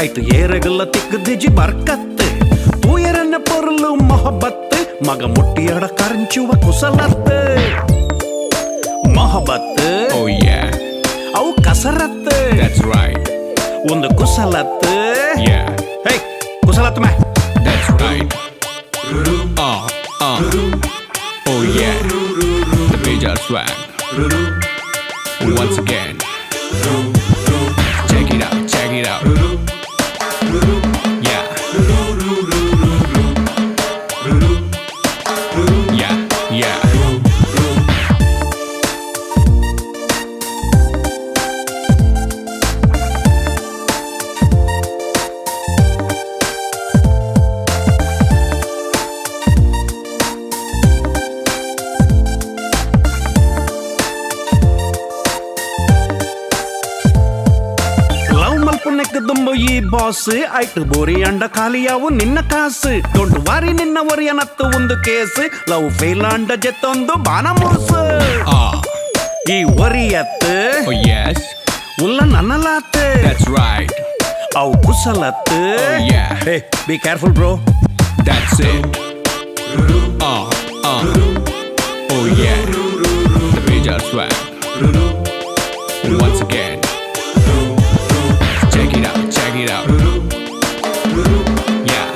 Aitu yeregalla tikkdiji barkatte Tuyaranna porlu mohabbatte Maga muttiyada karinchuva kusalatte Mohabbatte Oh yeah Avu kasaratte That's right Undu kusalatte Yeah Hey kusalatte me That's right Oh yeah The major swag Once again Check it out Yeah Yeah ಈ boss ಆಯ್ತು ಬೋರಿ ಅಂಡ ಖಾಲಿಯಾವು ನಿನ್ನ ಕಾಸು don't ವಾರಿ ನಿನ್ನ ಒರಿಯನತ್ತು ಒಂದು case love fail ಅಂಡ ಜೆತ್ತೊಂದು ಬಾನ ಮೂಸು ಈ ಒರಿಯತ್ತು Oh yes ಉಲ್ಲ ನನ್ನಲಾತು That's right ಅವು ಕುಸಲತ್ತು Oh yeah Hey be careful bro That's it Oh yeah The major swag Once again Check it out Yeah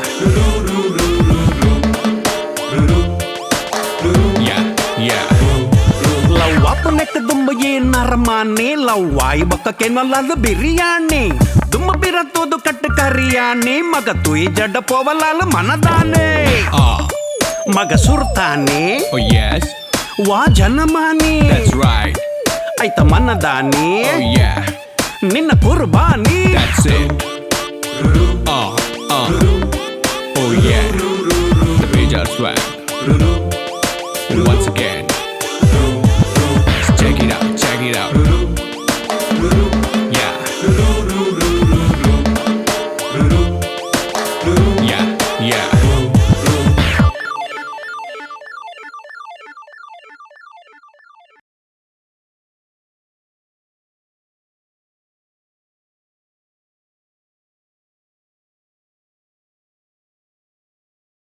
ಲವ್ ವಾಪನೆಕ್ಕ ದುಂಬ ಏನರಮಾನೆ ಲವ್ ವಾಯಿ ಬಕ್ಕ ಕೆನಲ್ಲದು ಬಿರಿಯಾನಿ ದುಂಬ ಬಿರತ್ತೋದು ಕಟ್ಟು ಕರಿಯಾನಿ ಮಗ ತುಯಿ ಜಡ್ಡ ಪೋವಲಾಲು ಮನದಾನೆ ಮಗ ಸುರ್ತಾನೆ Oh yes ವಾ ಜನಮಾನಿ That's right ಆಯ್ತ ಮನದಾನಿ Oh yeah ನಿನ್ನ ಕುರ್ಬಾನಿ That's it Oh yeah The major swag Once again